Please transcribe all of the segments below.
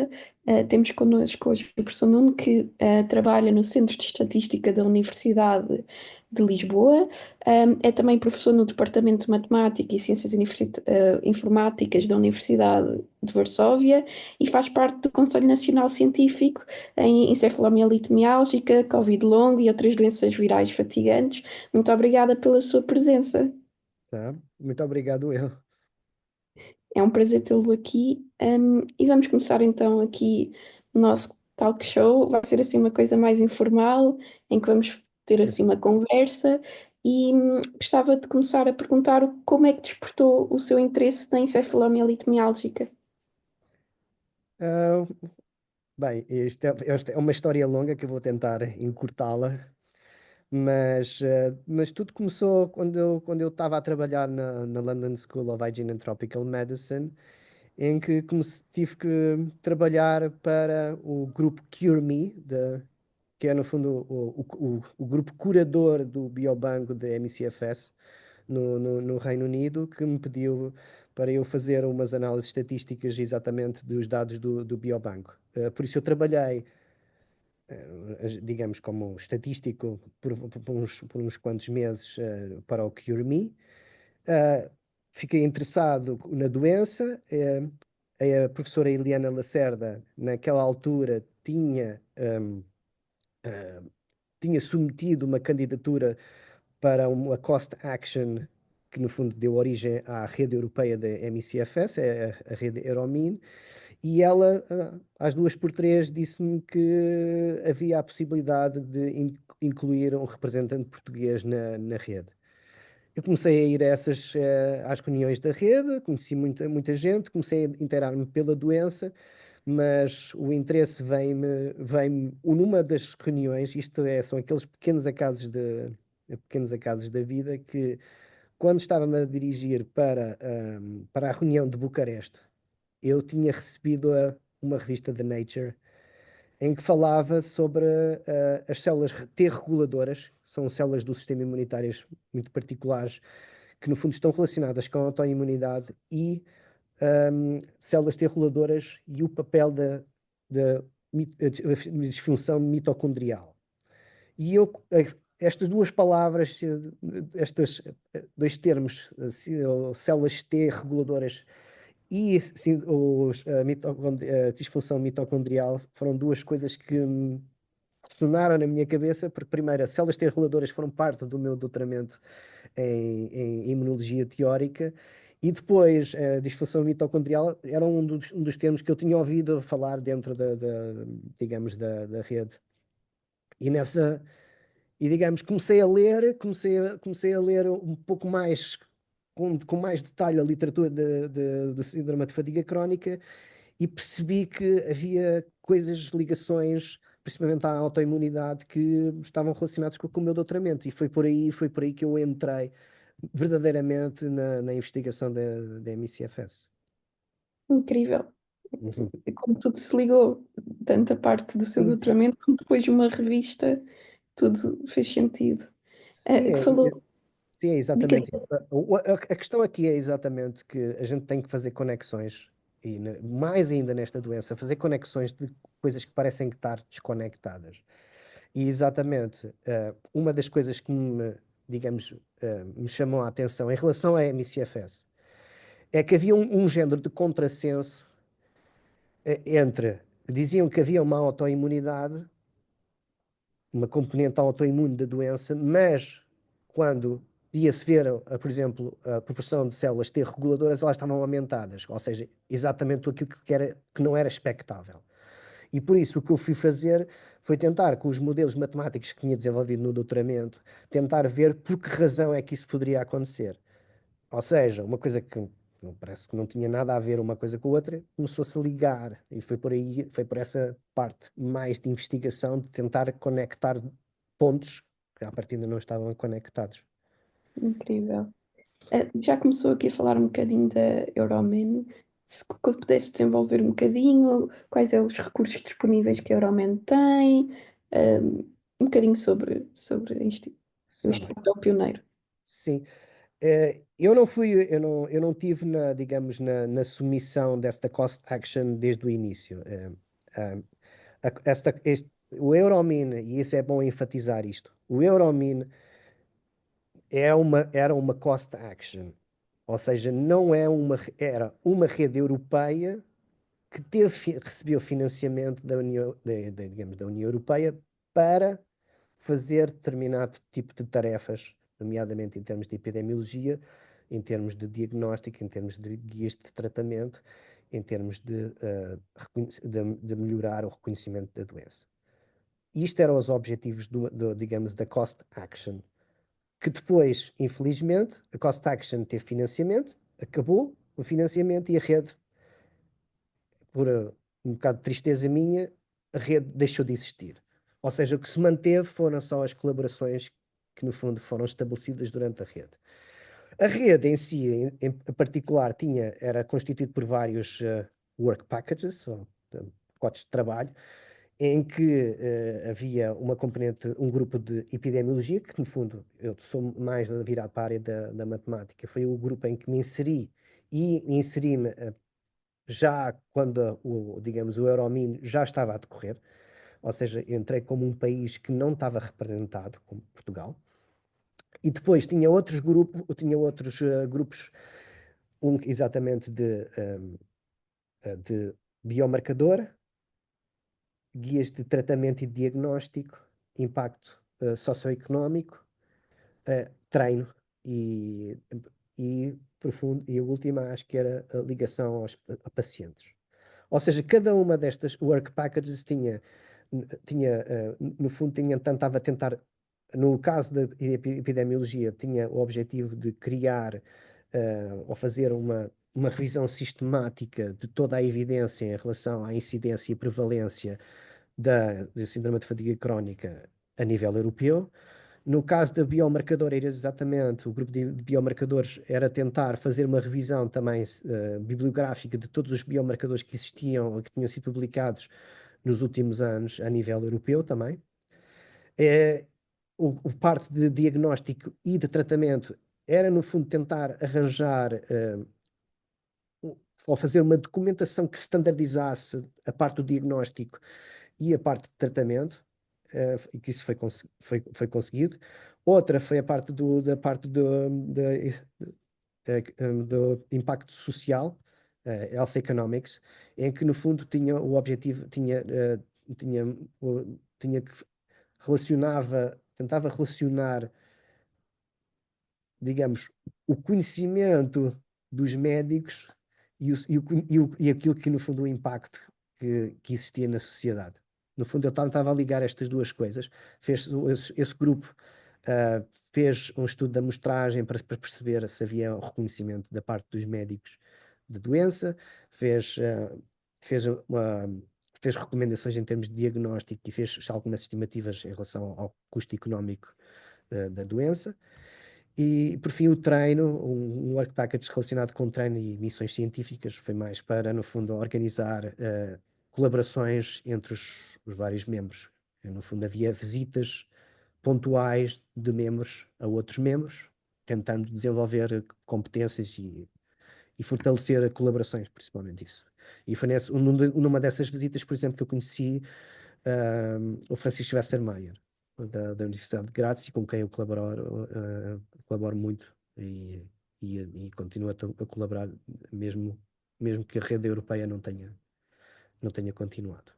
conversa. Temos connosco hoje o professor Nuno, que trabalha no Centro de Estatística da Universidade de Lisboa. É também professor no Departamento de Matemática e Ciências Informáticas da Universidade de Varsóvia e faz parte do Conselho Nacional Científico em encefalomielite miálgica, Covid longo e outras doenças virais fatigantes. Muito obrigada pela sua presença. Tá? Muito obrigado, eu. É um prazer tê-lo aqui. E vamos começar então aqui o nosso talk show. Vai ser assim uma coisa mais informal, em que vamos ter assim uma conversa. E gostava de começar a perguntar como é que despertou o seu interesse na encefalomielite miálgica. Ah, bem, esta é uma história longa que eu vou tentar encurtá-la, mas tudo começou quando eu estava a trabalhar na London School of Hygiene and Tropical Medicine, em que tive que trabalhar para o grupo Cure Me, que é no fundo o grupo curador do biobanco da MCFS no Reino Unido, que me pediu para eu fazer umas análises estatísticas exatamente dos dados do biobanco. Por isso eu trabalhei, digamos, como estatístico por uns quantos meses para o Cure Me. Uh, Fiquei interessado na doença. A professora Eliana Lacerda, naquela altura, tinha submetido uma candidatura para uma cost action que, no fundo, deu origem à rede europeia da MCFS, a rede Euromin, e ela, às 2 por 3, disse-me que havia a possibilidade de incluir um representante português na rede. Eu comecei a ir às reuniões da rede, conheci muita gente, comecei a inteirar-me pela doença, mas o interesse numa das reuniões, são aqueles pequenos acasos da vida, que quando estava-me a dirigir para a reunião de Bucareste, eu tinha recebido uma revista de Nature em que falava sobre as células T reguladoras, são células do sistema imunitário muito particulares, que no fundo estão relacionadas com a autoimunidade e células T reguladoras e o papel da disfunção mitocondrial. E estas duas palavras, estes dois termos, células T reguladoras e sim, a disfunção mitocondrial, foram duas coisas que ressonaram na minha cabeça, porque primeiro as células T reguladoras foram parte do meu doutoramento em imunologia teórica, e depois a disfunção mitocondrial era um dos termos que eu tinha ouvido falar dentro digamos, da rede. E nessa, digamos, comecei a ler um pouco mais, com mais detalhe, a literatura de síndrome de fadiga crónica, e percebi que havia ligações, principalmente à autoimunidade, que estavam relacionadas com o meu doutoramento. E foi por aí que eu entrei verdadeiramente na investigação da MCFS. Incrível. Uhum. Como tudo se ligou, tanto a parte do seu Sim, doutoramento como depois de uma revista, tudo fez sentido. sim, Que falou sim, é de que exatamente. A questão aqui é exatamente que a gente tem que fazer conexões, e mais ainda nesta doença, fazer conexões de coisas que parecem estar desconectadas. E exatamente, uma das coisas que digamos, me chamou a atenção em relação à MCFS é que havia um género de contrassenso diziam que havia uma autoimunidade, uma componente autoimune da doença, mas quando ia-se ver, por exemplo, a proporção de células T reguladoras, elas estavam aumentadas, ou seja, exatamente aquilo que não era expectável. E por isso o que eu fui fazer foi tentar, com os modelos matemáticos que tinha desenvolvido no doutoramento, tentar ver por que razão é que isso poderia acontecer. Ou seja, uma coisa que não parece que não tinha nada a ver uma coisa com a outra, começou-se a ligar. E foi por aí, foi por essa parte mais de investigação, de tentar conectar pontos que à partida não estavam conectados. incrível. Já começou aqui a falar um bocadinho da Euromin. Se pudesse desenvolver um bocadinho, quais são os recursos disponíveis que a Euromin tem, um bocadinho sobre o Está bem. Instituto Pioneiro. Sim. Eu não tive digamos, na submissão desta cost action desde o início. O Euromin, e isso é bom enfatizar isto, o Euromin era uma cost action, ou seja, não é era uma rede europeia que recebeu financiamento da União, digamos, da União Europeia para fazer determinado tipo de tarefas, nomeadamente em termos de epidemiologia, em termos de diagnóstico, em termos de guias de tratamento, em termos de melhorar o reconhecimento da doença. Isto eram os objetivos digamos, da Cost Action, que depois, infelizmente, a Cost Action teve financiamento, acabou o financiamento e a rede, por um bocado de tristeza minha, a rede deixou de existir. Ou seja, o que se manteve foram só as colaborações que, no fundo, foram estabelecidas durante a rede. A rede em si, em particular, era constituída por vários work packages, ou pacotes de trabalho, em que havia uma componente, um grupo de epidemiologia, que no fundo eu sou mais virado para a área da matemática, foi o grupo em que me inseri e inseri-me já quando digamos, o Euromin já estava a decorrer, ou seja, entrei como um país que não estava representado, como Portugal, e depois tinha outros grupos, um exatamente de biomarcador, guias de tratamento e diagnóstico, impacto socioeconómico, treino e, e a última acho que era a ligação a pacientes. Ou seja, cada uma destas work packages no fundo, estava a tentar, no caso da epidemiologia, tinha o objetivo de criar ou fazer uma revisão sistemática de toda a evidência em relação à incidência e prevalência da síndrome de fadiga crónica a nível europeu. No caso da biomarcadora, era exatamente, o grupo de biomarcadores era tentar fazer uma revisão também bibliográfica de todos os biomarcadores que existiam, que tinham sido publicados nos últimos anos a nível europeu também. O parte de diagnóstico e de tratamento era, no fundo, tentar arranjar ou fazer uma documentação que standardizasse a parte do diagnóstico e a parte de tratamento, e que isso foi conseguido. Outra foi a parte do impacto social, Health Economics, em que no fundo tinha o objetivo, tinha que tentava relacionar, digamos, o conhecimento dos médicos e aquilo que, no fundo, o impacto que existia na sociedade. No fundo, eu estava a ligar estas duas coisas. Esse grupo fez um estudo de amostragem para perceber se havia o reconhecimento da parte dos médicos da doença, fez, uh, fez, uma, fez recomendações em termos de diagnóstico e fez algumas estimativas em relação ao custo económico da doença. E, por fim, o treino, um work package relacionado com treino e missões científicas, foi mais para, no fundo, organizar colaborações entre os vários membros. No fundo, havia visitas pontuais de membros a outros membros, tentando desenvolver competências e fortalecer colaborações, principalmente isso. E foi numa dessas visitas, por exemplo, que eu conheci o Francisco Westermeier, da Universidade de Graz, e com quem eu colaboro muito e continuo a colaborar, mesmo que a rede europeia não tenha continuado.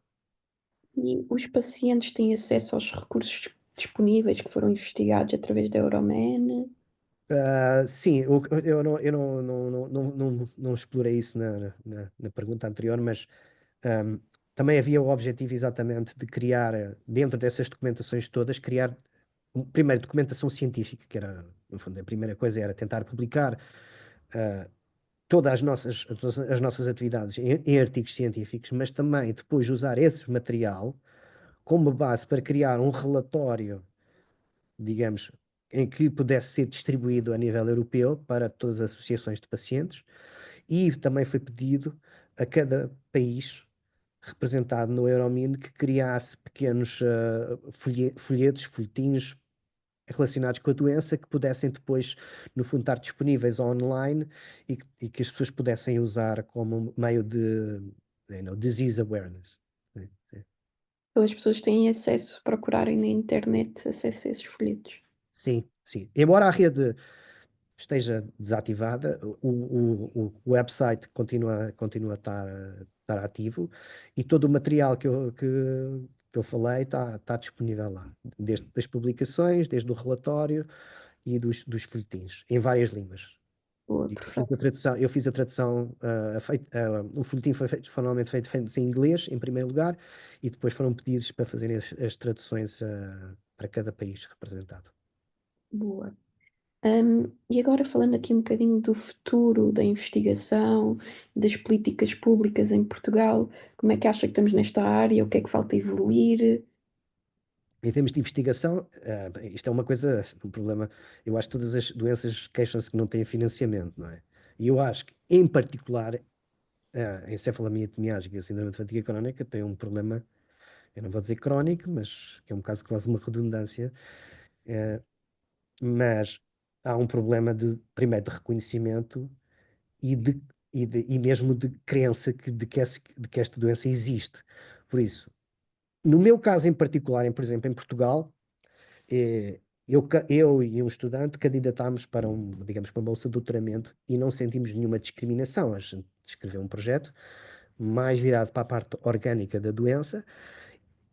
E os pacientes têm acesso aos recursos disponíveis que foram investigados através da Euroman? Sim, eu não explorei isso na pergunta anterior, mas um, também havia o objetivo exatamente de criar, dentro dessas documentações todas, criar, primeiro, documentação científica, que era, no fundo, a primeira coisa era tentar publicar todas as nossas atividades em artigos científicos, mas também depois usar esse material como base para criar um relatório, digamos, em que pudesse ser distribuído a nível europeu para todas as associações de pacientes, e também foi pedido a cada país representado no Euromin que criasse pequenos folhetos, folhetinhos relacionados com a doença que pudessem depois, no fundo, estar disponíveis online e que as pessoas pudessem usar como meio de, disease awareness. Né? Então as pessoas têm acesso, procurarem na internet, acesso a esses folhetos. Sim, sim. Embora a rede esteja desativada, o website continua a estar ativo e todo o material que eu falei está disponível lá, desde das publicações, desde o relatório e dos folhetins, em várias línguas. Boa, E perfeito. eu fiz a tradução, o folhetim foi normalmente feito em inglês, em primeiro lugar, e depois foram pedidos para fazerem as traduções, para cada país representado. Boa. E agora falando aqui um bocadinho do futuro da investigação, das políticas públicas em Portugal, como é que acha que estamos nesta área? O que é que falta evoluir? Em termos de investigação, isto é uma coisa, um problema. Eu acho que todas as doenças queixam-se que não têm financiamento, não é? E eu acho que, em particular, a encefalomielite mialgica e a síndrome de fadiga crónica têm um problema, eu não vou dizer crónico, mas que é um caso quase uma redundância, eh, mas há um problema primeiro, de reconhecimento e, e mesmo de crença de que esta doença existe. Por isso, no meu caso em particular, por exemplo, em Portugal, eu e um estudante candidatámos para digamos, para uma bolsa de doutoramento e não sentimos nenhuma discriminação. A gente escreveu um projeto mais virado para a parte orgânica da doença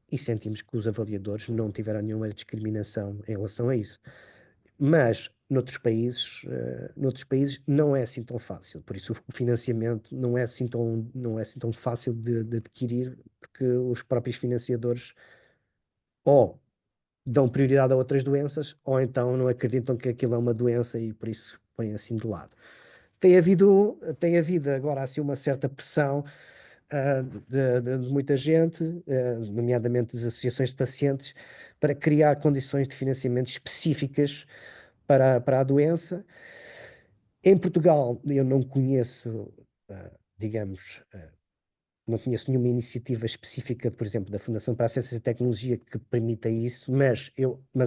e sentimos que os avaliadores não tiveram nenhuma discriminação em relação a isso. Mas noutros países não é assim tão fácil. Por isso o financiamento não é assim tão fácil de adquirir, porque os próprios financiadores ou dão prioridade a outras doenças, ou então não acreditam que aquilo é uma doença e por isso põem assim de lado. Tem havido agora assim uma certa pressão de muita gente, nomeadamente das associações de pacientes, para criar condições de financiamento específicas para a doença. Em Portugal, eu não conheço, digamos, não conheço nenhuma iniciativa específica, por exemplo, da Fundação para a Ciência e Tecnologia que permita isso, mas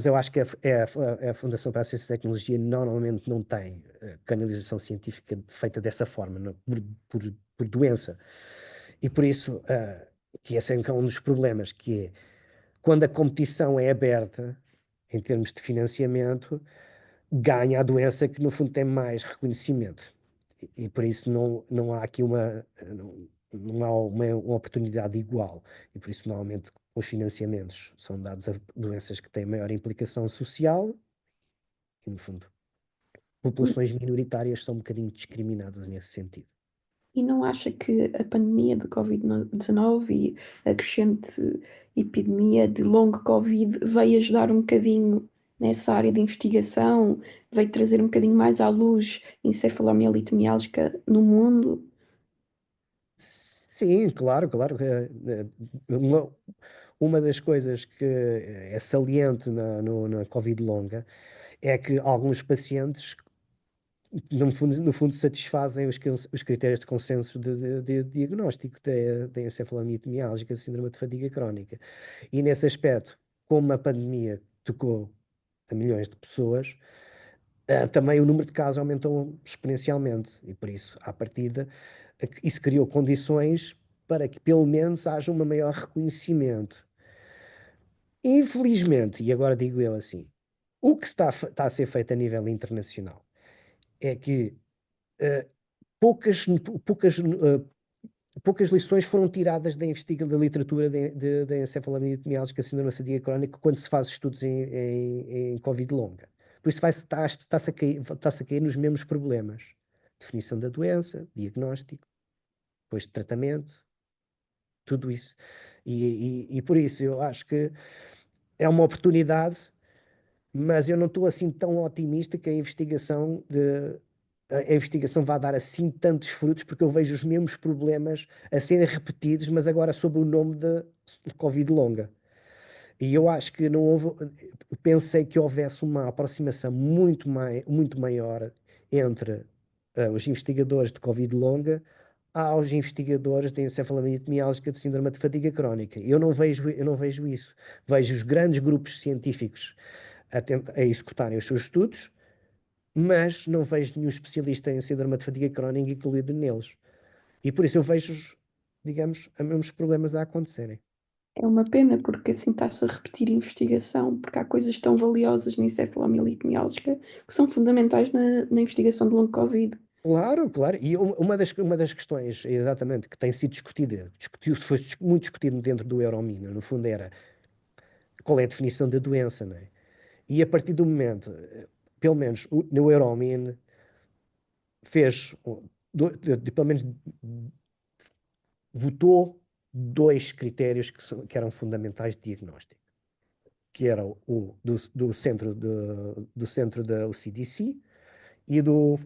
eu acho que a Fundação para a Ciência e Tecnologia normalmente não tem canalização científica feita dessa forma, por doença. E por isso, que esse é um dos problemas, que é, quando a competição é aberta, em termos de financiamento, ganha a doença que no fundo tem mais reconhecimento. E por isso não há aqui não há uma oportunidade igual. E por isso normalmente os financiamentos são dados a doenças que têm maior implicação social e no fundo populações minoritárias são um bocadinho discriminadas nesse sentido. E não acha que a pandemia de Covid-19 e a crescente epidemia de long Covid veio ajudar um bocadinho nessa área de investigação, veio trazer um bocadinho mais à luz encefalomielite miálgica no mundo? Sim, claro, claro. Uma das coisas que é saliente na Covid longa é que alguns pacientes, no fundo satisfazem os critérios de consenso de diagnóstico da encefalomielite miálgica, síndrome de fadiga crónica. E nesse aspecto, como a pandemia tocou a milhões de pessoas, também o número de casos aumentou exponencialmente. E por isso, à partida, isso criou condições para que pelo menos haja um maior reconhecimento. Infelizmente, e agora digo eu assim, o que está a ser feito a nível internacional é que eh, poucas, poucas, poucas lições foram tiradas da literatura da encefalomielite miálgica síndrome de fadiga crónica quando se faz estudos em Covid longa. Por isso está-se a cair nos mesmos problemas. Definição da doença, diagnóstico, depois de tratamento, tudo isso. E por isso eu acho que é uma oportunidade, mas eu não estou assim tão otimista que a investigação vai dar assim tantos frutos, porque eu vejo os mesmos problemas a serem repetidos, mas agora sob o nome de Covid longa. E eu acho que não houve, pensei que houvesse uma aproximação muito maior entre os investigadores de Covid longa aos investigadores de encefalomielite miálgica de síndrome de fadiga crónica. Eu não vejo isso. Vejo os grandes grupos científicos a executarem os seus estudos, mas não vejo nenhum especialista em síndrome de fadiga crónica incluído neles. E por isso eu vejo, digamos, os mesmos problemas a acontecerem. É uma pena, porque assim está-se a repetir investigação, porque há coisas tão valiosas na encefalomielite miálgica que são fundamentais na investigação do long Covid. Claro, claro. E uma das questões, exatamente, que tem sido discutida, foi muito discutido dentro do Euromina, no fundo era qual é a definição da doença, não é? E a partir do momento, pelo menos no Euromin, fez, pelo menos votou dois critérios que eram fundamentais de diagnóstico, que era do centro da CDC e do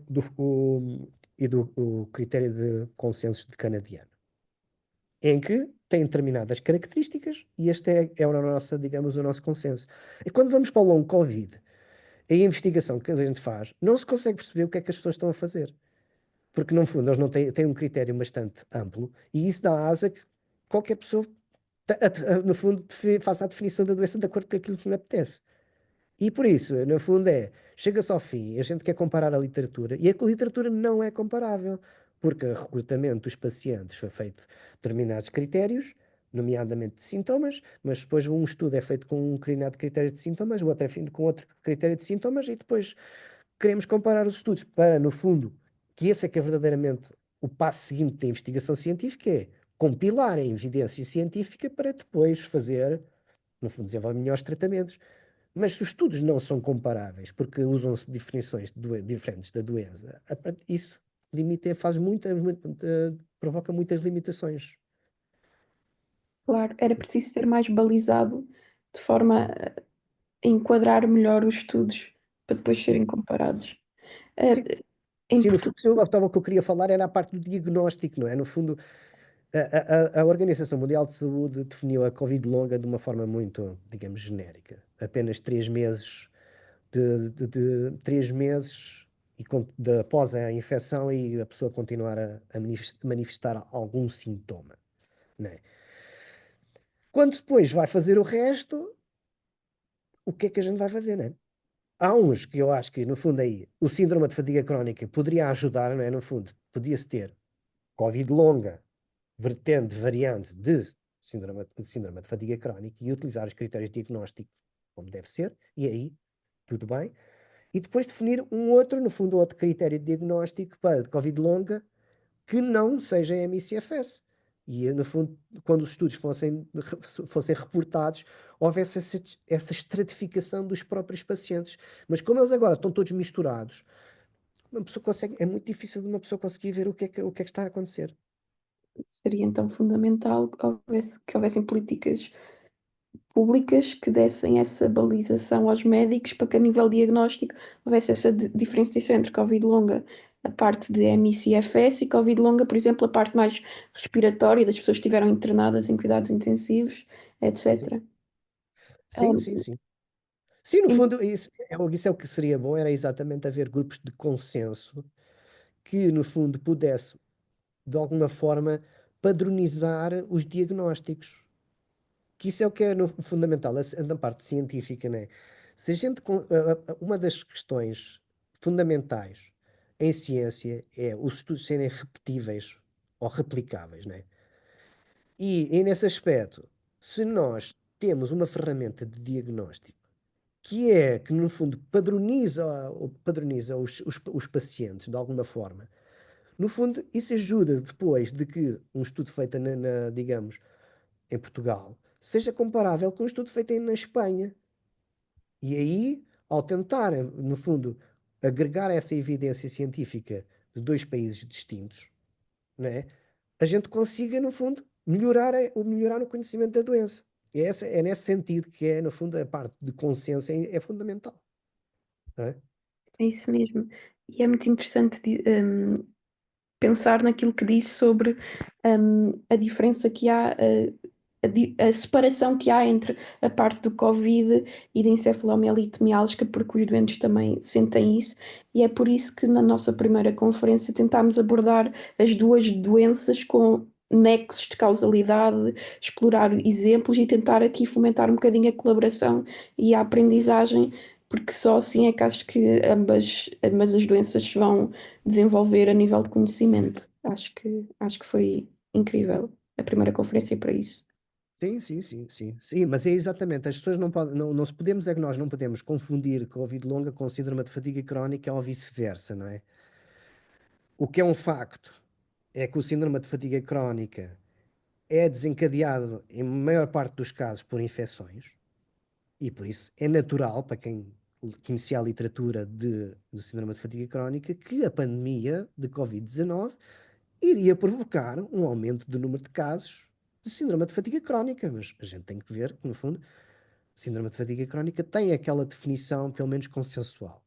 critério de consenso de canadiano, em que tem determinadas características e este é a nossa, digamos, o nosso consenso. E quando vamos para o long Covid, a investigação que a gente faz, não se consegue perceber o que é que as pessoas estão a fazer. Porque, no fundo, eles não têm um critério bastante amplo e isso dá asa que qualquer pessoa, no fundo, faça a definição da doença de acordo com aquilo que lhe apetece. E por isso, no fundo, chega-se ao fim, a gente quer comparar a literatura e a literatura não é comparável, porque o recrutamento dos pacientes foi feito determinados critérios, nomeadamente de sintomas, mas depois um estudo é feito com um determinado critério de sintomas, o outro é feito com outro critério de sintomas e depois queremos comparar os estudos para, no fundo, que esse é que é verdadeiramente o passo seguinte da investigação científica, é compilar a evidência científica para depois fazer, no fundo, desenvolver melhores tratamentos. Mas se os estudos não são comparáveis, porque usam-se definições diferentes da doença, isso provoca muitas limitações. Claro, era preciso ser mais balizado de forma a enquadrar melhor os estudos para depois serem comparados. Sim, Em sim, no fundo, Portugal, o que eu queria falar era a parte do diagnóstico, não é? No fundo, a Organização Mundial de Saúde definiu a Covid longa de uma forma muito, digamos, genérica. Apenas 3 meses, de 3 meses após a infecção e a pessoa continuar a manifestar algum sintoma, não é? Quando depois vai fazer o resto, o que é que a gente vai fazer, não é? Há uns que eu acho que, no fundo, aí, o síndrome de fadiga crónica poderia ajudar, não é? No fundo, podia-se ter Covid longa, vertente, variante de síndrome de fadiga crónica e utilizar os critérios de diagnóstico como deve ser, e aí, tudo bem. E depois definir um outro, no fundo, outro critério de diagnóstico para de Covid longa que não seja MICFS. E, no fundo, quando os estudos fossem reportados, houvesse essa estratificação dos próprios pacientes. Mas como eles agora estão todos misturados, uma pessoa consegue, é muito difícil de uma pessoa conseguir ver o que é que está a acontecer. seria então fundamental que houvessem políticas públicas que dessem essa balização aos médicos para que a nível diagnóstico houvesse essa diferenciação entre Covid longa, a parte de MI/CFS e Covid longa, por exemplo, a parte mais respiratória das pessoas que estiveram internadas em cuidados intensivos, Sim, etc. sim, sim, Um, sim. Sim, no em- fundo, isso é o que seria bom, era exatamente haver grupos de consenso que, no fundo, pudesse, de alguma forma, padronizar os diagnósticos. Que isso é o que é fundamental, na parte científica, né? Se a gente, uma das questões fundamentais em ciência é os estudos serem repetíveis ou replicáveis, né? E nesse aspecto, se nós temos uma ferramenta de diagnóstico que no fundo padroniza os pacientes de alguma forma, no fundo isso ajuda depois de que um estudo feito digamos, em Portugal seja comparável com um estudo feito na Espanha. E aí, ao tentar, no fundo, agregar essa evidência científica de dois países distintos, né, a gente consiga, no fundo, melhorar o conhecimento da doença. É nesse sentido que no fundo, a parte de consenso é fundamental. Não é? É isso mesmo. E é muito interessante pensar naquilo que disse sobre a diferença que há, a separação que há entre a parte do Covid e da encefalomielite miálgica, porque os doentes também sentem isso, e é por isso que na nossa primeira conferência tentámos abordar as duas doenças com nexos de causalidade, explorar exemplos e tentar aqui fomentar um bocadinho a colaboração e a aprendizagem porque só assim é que acho que ambas as doenças se vão desenvolver a nível de conhecimento. Acho que foi incrível a primeira conferência para isso. Sim, sim, sim, sim, sim, mas é exatamente, as pessoas não podem, não se podemos, é que nós não podemos confundir Covid longa com síndrome de fadiga crónica ou vice-versa, não é? O que é um facto é que o síndrome de fadiga crónica é desencadeado, em maior parte dos casos, por infecções, e por isso é natural, para quem conhecia a literatura de síndrome de fadiga crónica, que a pandemia de Covid-19 iria provocar um aumento do número de casos de síndrome de fadiga crónica. Mas a gente tem que ver que, no fundo, síndrome de fadiga crónica tem aquela definição, pelo menos consensual.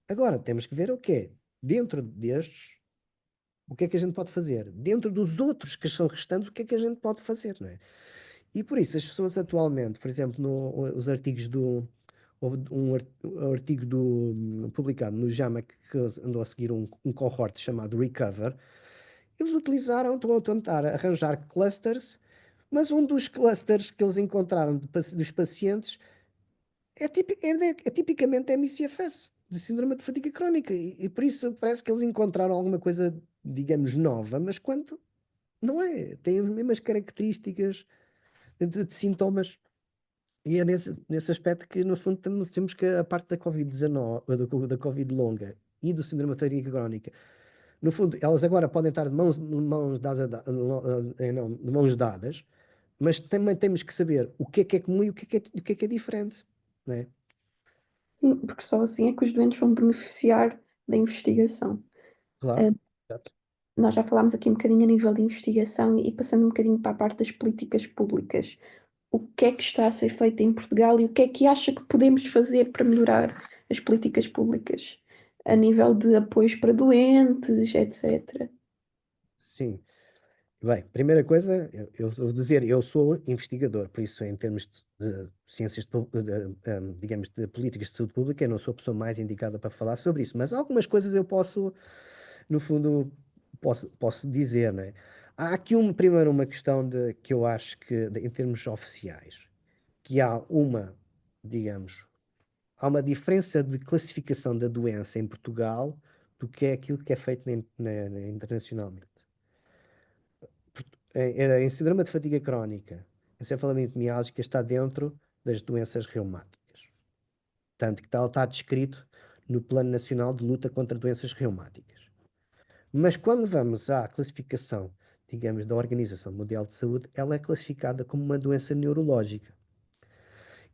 Agora, temos que ver o que é. Dentro destes, o que é que a gente pode fazer? Dentro dos outros que são restantes, o que é que a gente pode fazer, não é? E por isso, as pessoas atualmente, por exemplo, os artigos do. Houve um artigo publicado no JAMA que andou a seguir um cohort chamado Recover. Eles utilizaram, estão a tentar arranjar clusters, mas um dos clusters que eles encontraram dos pacientes é tipicamente MCFS, de síndrome de fadiga crónica. E por isso parece que eles encontraram alguma coisa, digamos, nova, mas quando não é, tem as mesmas características de sintomas. E é nesse aspecto que, no fundo, temos que a parte da Covid-19, da Covid longa e do síndrome de fadiga crónica, no fundo, elas agora podem estar de mãos dadas, não, de mãos dadas, mas também temos que saber o que é comum e o que é diferente, não é? Sim, porque só assim é que os doentes vão beneficiar da investigação. Claro. Ah, Exato. nós já falámos aqui um bocadinho a nível de investigação e passando um bocadinho para a parte das políticas públicas. O que é que está a ser feito em Portugal e o que é que acha que podemos fazer para melhorar as políticas públicas a nível de apoios para doentes, etc. Sim. Bem, primeira coisa, eu vou dizer, eu sou investigador, por isso, em termos de ciências, digamos, de políticas de saúde pública, eu não sou a pessoa mais indicada para falar sobre isso, mas algumas coisas eu posso, no fundo, posso dizer, não é? Há aqui primeiro uma questão que eu acho que, em termos oficiais, que digamos, há uma diferença de classificação da doença em Portugal do que é aquilo que é feito internacionalmente. Em síndrome de fadiga crónica, encefalite miálgica está dentro das doenças reumáticas. Tanto que tal está descrito no Plano Nacional de Luta contra Doenças Reumáticas. Mas quando vamos à classificação, digamos, da Organização Mundial de Saúde, ela é classificada como uma doença neurológica.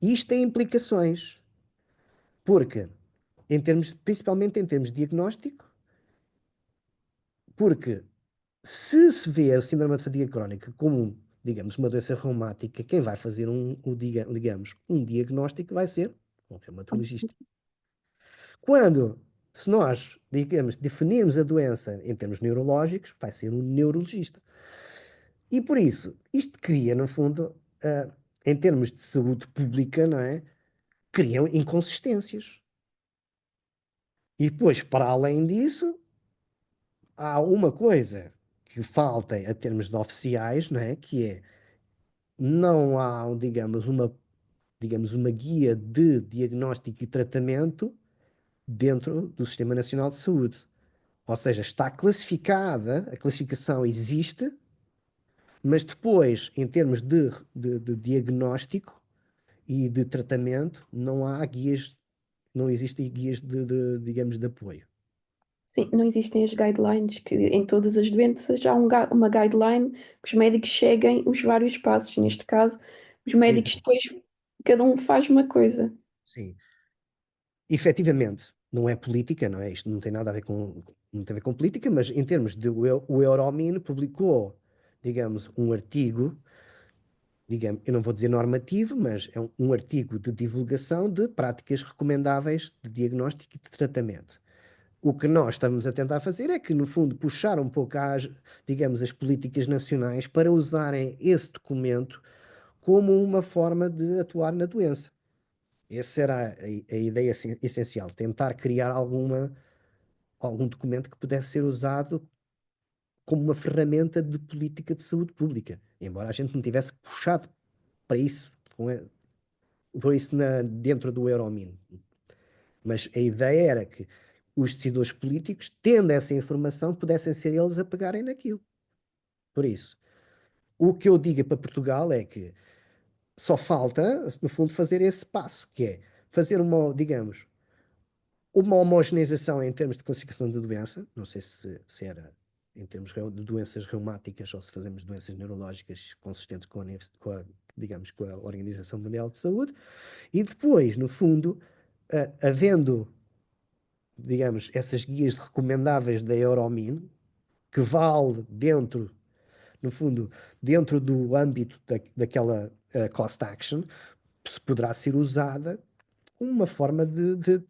E isto tem implicações, porque, principalmente em termos de diagnóstico, porque se vê a síndrome de fadiga crónica como, digamos, uma doença reumática, quem vai fazer digamos, um diagnóstico vai ser um reumatologista. Se nós, digamos, definirmos a doença em termos neurológicos, vai ser um neurologista. E por isso, isto cria, no fundo, em termos de saúde pública, não é? Criam inconsistências. E depois, para além disso, há uma coisa que falta a termos de oficiais, não é? Que é, não há, digamos uma guia de diagnóstico e tratamento dentro do Sistema Nacional de Saúde. Ou seja, está classificada, a classificação existe, mas depois, em termos de diagnóstico e de tratamento, não há guias, não existem guias digamos, de apoio. Sim, não existem as guidelines que em todas as doenças há uma guideline que os médicos seguem os vários passos. Neste caso, os médicos Exato. depois, cada um faz uma coisa. Sim. Efetivamente, não é política, não é? Isto não tem nada a ver não tem a ver com política, mas em termos de o Euromin publicou, digamos, um artigo, digamos, eu não vou dizer normativo, mas é um artigo de divulgação de práticas recomendáveis de diagnóstico e de tratamento. O que nós estamos a tentar fazer é que, no fundo, puxar um pouco digamos, as políticas nacionais para usarem esse documento como uma forma de atuar na doença. Essa era a ideia essencial, tentar criar algum documento que pudesse ser usado como uma ferramenta de política de saúde pública, embora a gente não tivesse puxado para isso, por isso dentro do Euromin. Mas a ideia era que os decisores políticos, tendo essa informação, pudessem ser eles a pegarem naquilo. Por isso, o que eu digo para Portugal é que só falta, no fundo, fazer esse passo, que é fazer uma, digamos, uma homogeneização em termos de classificação de doença. Não sei se era em termos de doenças reumáticas ou se fazemos doenças neurológicas consistentes digamos, com a Organização Mundial de Saúde. E depois, no fundo, havendo, digamos, essas guias recomendáveis da Euromin, que vale dentro, no fundo, dentro do âmbito daquela cost action, poderá ser usada como uma forma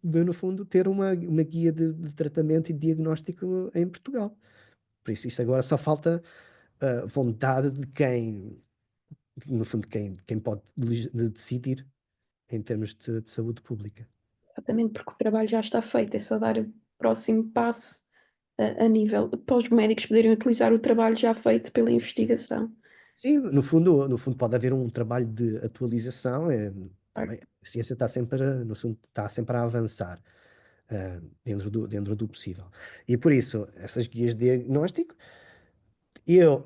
no fundo, ter uma guia de tratamento e diagnóstico em Portugal. Por isso agora só falta vontade de quem, no fundo, quem pode decidir em termos de saúde pública. Exatamente, porque o trabalho já está feito, é só dar o próximo passo a nível para os médicos poderem utilizar o trabalho já feito pela investigação. Sim, no fundo pode haver um trabalho de atualização. Também, a ciência está sempre, no fundo, está sempre a avançar dentro do possível. E por isso, essas guias de diagnóstico,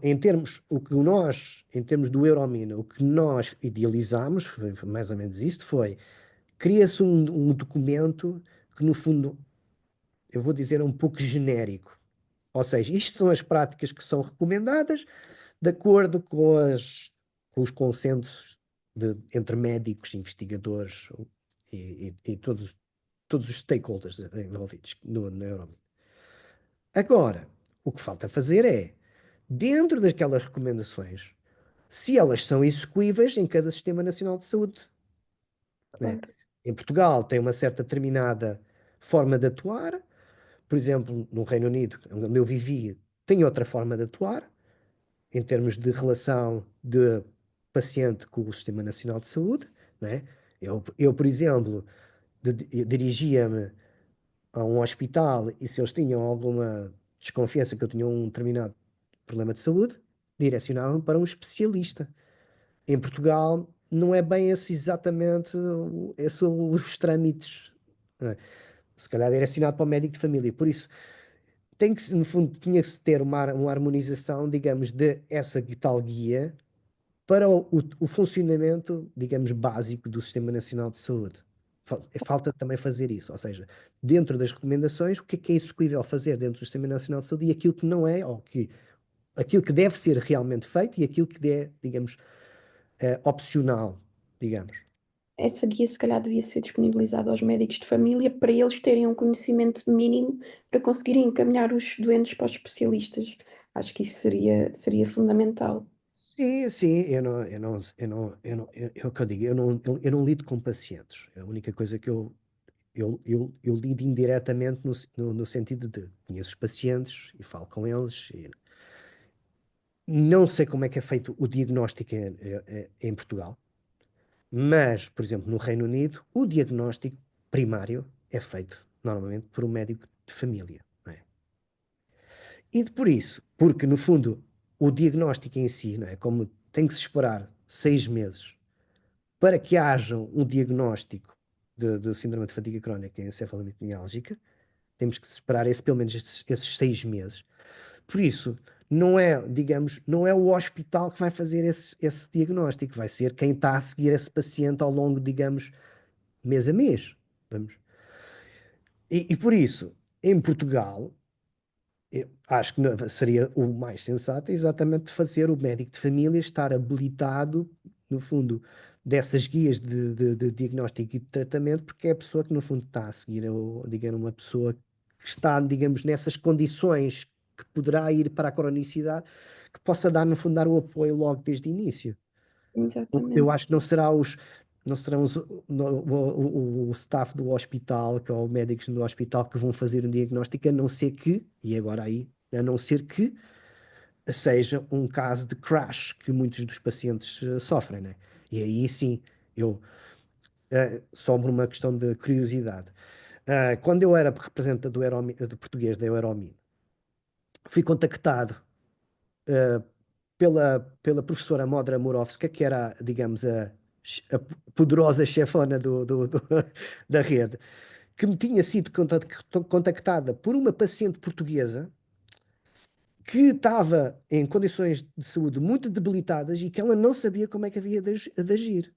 em termos do Euromina, o que nós idealizámos, foi mais ou menos isto, cria-se um documento que, no fundo, eu vou dizer, é um pouco genérico. Ou seja, isto são as práticas que são recomendadas de acordo com os consensos entre médicos, investigadores e todos os stakeholders envolvidos na Euromina. Agora, o que falta fazer é, dentro daquelas recomendações, se elas são execuíveis em cada Sistema Nacional de Saúde, né? Claro. Em Portugal tem uma certa determinada forma de atuar, por exemplo, no Reino Unido, onde eu vivi, tem outra forma de atuar, em termos de relação de paciente com o Sistema Nacional de Saúde, né? Por exemplo, dirigia-me a um hospital e se eles tinham alguma desconfiança que eu tinha um determinado problema de saúde, direcionavam para um especialista. Em Portugal não é bem esse exatamente esses são os trâmites. Não é? Se calhar é direcionado para o médico de família. Por isso, no fundo, tinha-se ter uma harmonização, digamos, de essa tal guia para o funcionamento, digamos, básico do Sistema Nacional de Saúde. Falta também fazer isso, ou seja, dentro das recomendações, o que é execuível fazer dentro do Sistema Nacional de Saúde e aquilo que não é, ou aquilo que deve ser realmente feito e aquilo que é, digamos, opcional, digamos. Essa guia, se calhar, devia ser disponibilizada aos médicos de família para eles terem um conhecimento mínimo para conseguirem encaminhar os doentes para os especialistas. Acho que isso seria fundamental. Sim, sim, é o que eu digo, eu não lido com pacientes. A única coisa que eu lido indiretamente no sentido de conheço os pacientes e falo com eles. E não sei como é que é feito o diagnóstico em Portugal, mas, por exemplo, no Reino Unido, o diagnóstico primário é feito normalmente por um médico de família. Não é? E por isso, porque no fundo o diagnóstico em si, não é? Como tem que se esperar 6 meses para que haja um diagnóstico de síndrome de fadiga crónica encefalomialgica, temos que esperar pelo menos esses 6 meses. Por isso, não é, digamos, não é o hospital que vai fazer esse diagnóstico, vai ser quem está a seguir esse paciente ao longo, digamos, mês a mês. Vamos. E por isso, em Portugal, eu acho que seria o mais sensato exatamente fazer o médico de família estar habilitado, no fundo, dessas guias de diagnóstico e de tratamento, porque é a pessoa que, no fundo, está a seguir, digamos, uma pessoa que está, digamos, nessas condições que poderá ir para a cronicidade, que possa dar, no fundo, dar o apoio logo desde o início. Eu Exatamente. acho que não serão o staff do hospital, que ou médicos do hospital que vão fazer um diagnóstico, a não ser que, e agora aí, a não ser que seja um caso de crash que muitos dos pacientes sofrem, né? E aí sim, só por uma questão de curiosidade. Quando eu era representante do português da Euromin, fui contactado uh, pela professora Modra Murovska, que era, digamos, a poderosa chefona da rede, que me tinha sido contactada por uma paciente portuguesa que estava em condições de saúde muito debilitadas e que ela não sabia como é que havia de agir.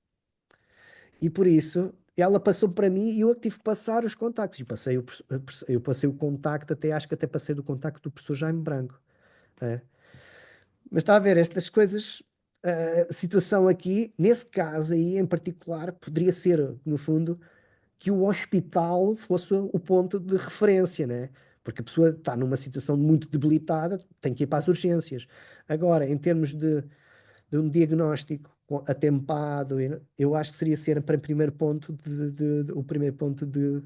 E por isso ela passou para mim e eu é que tive que passar os contactos. Eu passei o contacto, até acho que até passei do contacto do professor Jaime Branco. É. Mas está a ver, estas coisas, a situação aqui, nesse caso aí em particular, poderia ser, no fundo, que o hospital fosse o ponto de referência, né? Porque a pessoa está numa situação muito debilitada, tem que ir para as urgências. Agora, em termos de um diagnóstico atempado, eu acho que seria ser para o primeiro ponto o primeiro ponto de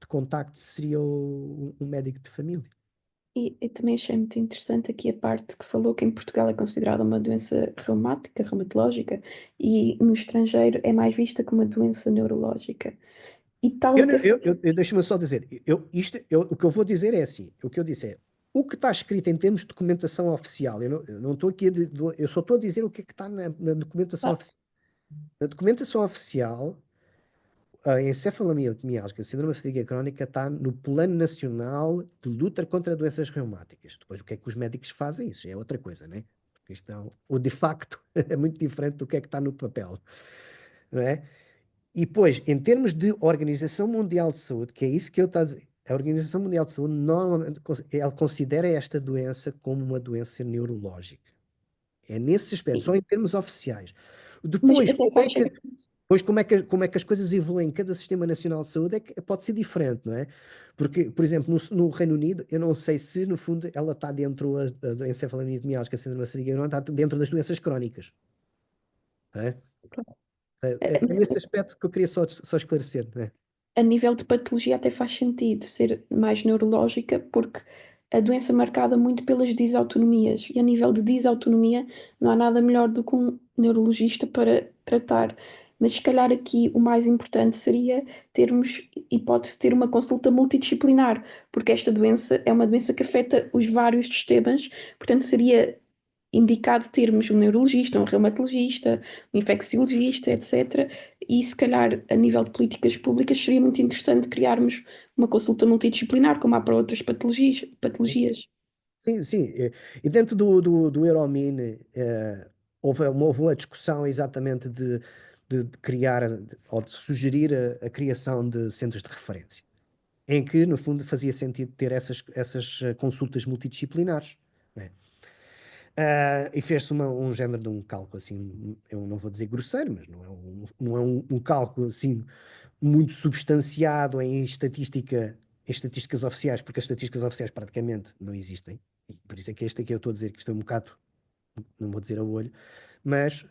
contacto seria o médico de família. E também achei muito interessante aqui a parte que falou que em Portugal é considerada uma doença reumática, reumatológica, e no estrangeiro é mais vista como uma doença neurológica. E tal Eu, até deixa-me só dizer, o que eu vou dizer é assim, o que eu disse é, o que está escrito em termos de documentação oficial, eu não estou aqui eu só estou a dizer o que é que está na documentação Ah, oficial. Na documentação oficial, a encefalomialgia, a síndrome de fadiga crónica, está no Plano Nacional de Luta contra Doenças Reumáticas. Depois, o que é que os médicos fazem? Isso já é outra coisa, né? Porque isto é, o de facto é muito diferente do que é que está no papel, não é? E depois, em termos de Organização Mundial de Saúde, que é isso que eu estou a dizer, a Organização Mundial de Saúde normalmente ela considera esta doença como uma doença neurológica. É nesse aspecto, só sim, em termos oficiais. mas Depois, até faz sentido. como é que as coisas evoluem em cada Sistema Nacional de Saúde é que pode ser diferente, não é? Porque, por exemplo, no Reino Unido, eu não sei se, no fundo, ela está dentro da encefalomialgia, a síndrome de fadiga, não está dentro das doenças crónicas, não é? É nesse aspecto que eu queria só esclarecer, não é? A nível de patologia até faz sentido ser mais neurológica, porque a doença é marcada muito pelas disautonomias, e a nível de disautonomia não há nada melhor do que um neurologista para tratar. Mas se calhar aqui o mais importante seria termos hipótese de ter uma consulta multidisciplinar, porque esta doença é uma doença que afeta os vários sistemas, portanto seria indicado termos um neurologista, um reumatologista, um infecciologista, etc. E se calhar, a nível de políticas públicas, seria muito interessante criarmos uma consulta multidisciplinar, como há para outras patologias. Sim, sim. E dentro do Euromine, houve uma discussão exatamente de criar ou de sugerir a criação de centros de referência, em que, no fundo, fazia sentido ter essas consultas multidisciplinares, né? E fez-se um género de um cálculo, assim, eu não vou dizer grosseiro, mas não é um cálculo, assim, muito substanciado em estatísticas oficiais, porque as estatísticas oficiais praticamente não existem. E por isso é que este aqui eu estou a dizer que isto é um bocado, não vou dizer a olho, mas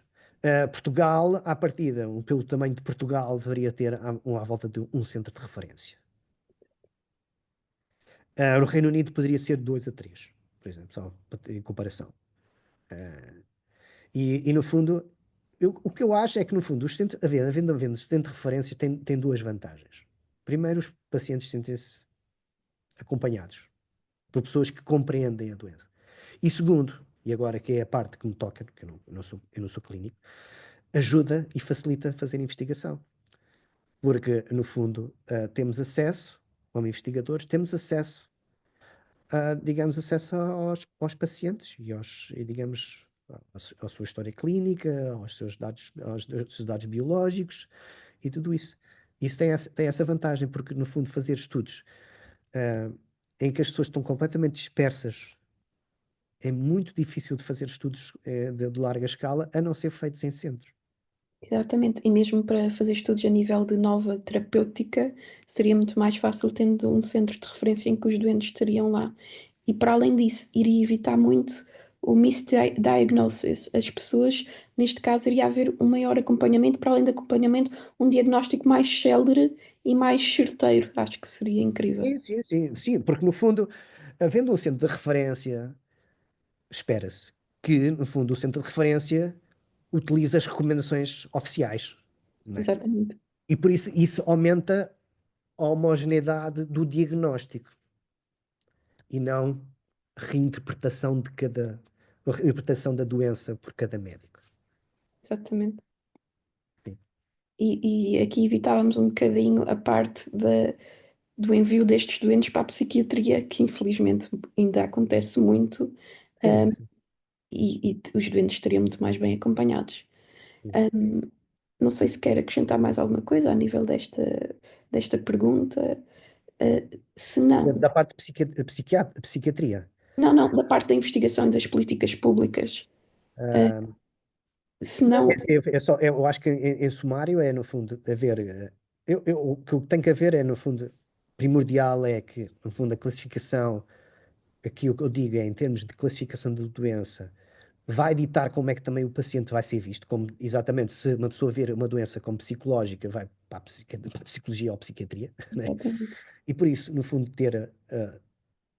Portugal, à partida, pelo tamanho de Portugal, deveria ter à volta de um centro de referência. No Reino Unido poderia ser dois a três, por exemplo, só em comparação. No fundo, o que eu acho é que, no fundo, havendo centro de referência, tem duas vantagens. Primeiro, os pacientes sentem-se acompanhados por pessoas que compreendem a doença. E segundo, e agora que é a parte que me toca, porque eu não sou clínico, ajuda e facilita fazer investigação. Porque, no fundo, temos acesso, como investigadores, temos acesso, digamos, acesso aos pacientes e, digamos, à sua história clínica, aos seus dados biológicos e tudo isso. Isso tem essa vantagem, porque, no fundo, fazer estudos ah, em que as pessoas estão completamente dispersas é muito difícil de fazer estudos de larga escala, a não ser feitos em centros. Exatamente, e mesmo para fazer estudos a nível de nova terapêutica, seria muito mais fácil tendo um centro de referência em que os doentes estariam lá. E para além disso, iria evitar muito o misdiagnosis. As pessoas, neste caso, iria haver um maior acompanhamento, para além de acompanhamento, um diagnóstico mais célere e mais certeiro. Acho que seria incrível. Sim, sim, sim, sim, porque no fundo, havendo um centro de referência, espera-se que, no fundo, o centro de referência utilize as recomendações oficiais, né? Exatamente. E por isso aumenta a homogeneidade do diagnóstico e não reinterpretação da doença por cada médico. Exatamente. Sim. E aqui evitávamos um bocadinho a parte da do envio destes doentes para a psiquiatria, que infelizmente ainda acontece muito, Sim, um, sim, e os doentes estariam muito mais bem acompanhados. sim. Um, não sei se quer acrescentar mais alguma coisa a nível desta pergunta. Se não, Da parte de psiquiatria. não, não, da parte da investigação e das políticas públicas. Uh, Ah, se não, não, eu acho que em sumário é, no fundo, haver. O que tem que haver é, no fundo, primordial é que, no fundo, a classificação, aqui o que eu digo é, em termos de classificação de doença, vai ditar como é que também o paciente vai ser visto, como exatamente se uma pessoa ver uma doença como psicológica, vai para a psicologia ou psiquiatria, né? exatamente, E por isso, no fundo, ter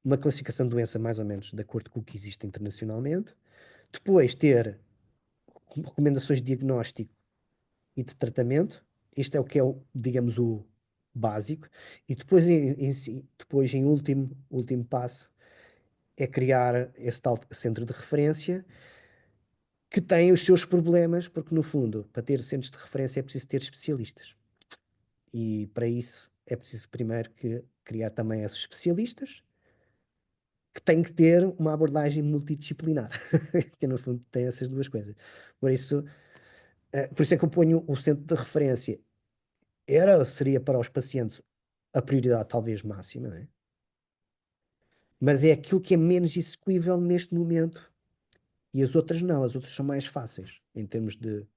uma classificação de doença mais ou menos de acordo com o que existe internacionalmente, depois ter recomendações de diagnóstico e de tratamento, este é o que é, digamos, o básico, e depois, depois em último passo, é criar esse tal centro de referência que tem os seus problemas, porque no fundo, para ter centros de referência é preciso ter especialistas. E para isso é preciso primeiro que criar também esses especialistas, que têm que ter uma abordagem multidisciplinar, que no fundo tem essas duas coisas. Por isso é que eu ponho o centro de referência. Seria para os pacientes a prioridade talvez máxima, né? Mas é aquilo que é menos execuível neste momento. E as outras não, as outras são mais fáceis em termos de.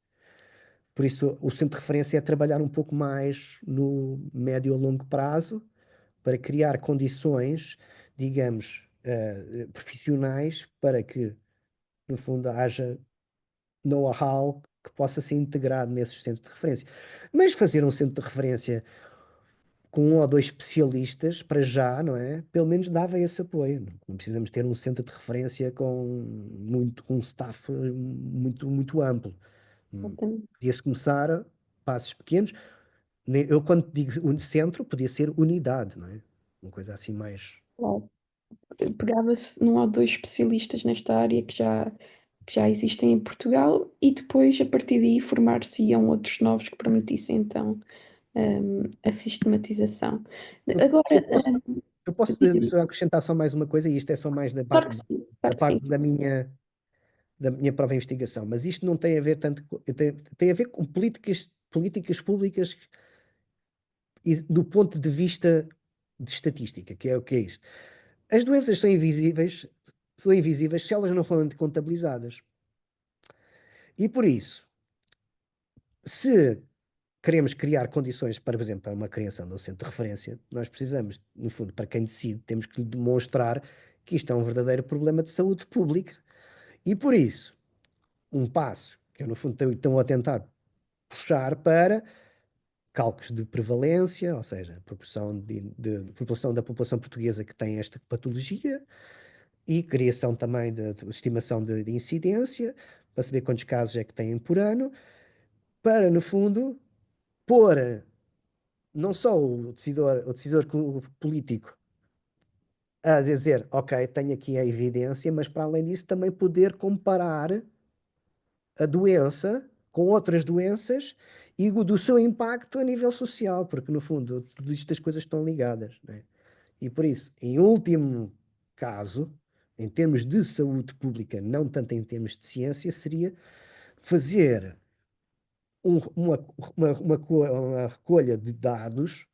Por isso, o centro de referência é trabalhar um pouco mais no médio a longo prazo para criar condições, digamos, profissionais para que, no fundo, haja know-how que possa ser integrado nesses centros de referência. Mas fazer um centro de referência com um ou dois especialistas, para já, não é? Pelo menos dava esse apoio. Não precisamos ter um centro de referência com um staff muito amplo. exatamente. Podia-se começar a passos pequenos. Eu, quando digo centro, podia ser unidade, não é? Uma coisa assim mais. Claro. Pegava-se num ou dois especialistas nesta área que já existem em Portugal e depois, a partir daí, formar-se-iam outros novos que permitissem então a sistematização. Eu, eu Agora, posso, eu posso diz-me, só acrescentar só mais uma coisa, e isto é só mais claro que sim, da claro que sim. parte da minha própria investigação, mas isto não tem a ver tanto, tem a ver com políticas públicas do ponto de vista de estatística, que é o que é isto. As doenças são invisíveis se elas não forem contabilizadas. E por isso, se queremos criar condições para, por exemplo, para uma criação de um centro de referência, nós precisamos, no fundo, para quem decide, temos que lhe demonstrar que isto é um verdadeiro problema de saúde pública. E por isso, um passo que eu, no fundo, estou a tentar puxar para cálculos de prevalência, ou seja, a proporção de população da população portuguesa que tem esta patologia, e criação também de estimação de incidência, para saber quantos casos é que têm por ano, para, no fundo, pôr não só o decisor político a dizer, ok, tenho aqui a evidência, mas para além disso também poder comparar a doença com outras doenças e do seu impacto a nível social, porque no fundo tudo isto as coisas estão ligadas, né? E por isso, em último caso, em termos de saúde pública, não tanto em termos de ciência, seria fazer uma recolha de dados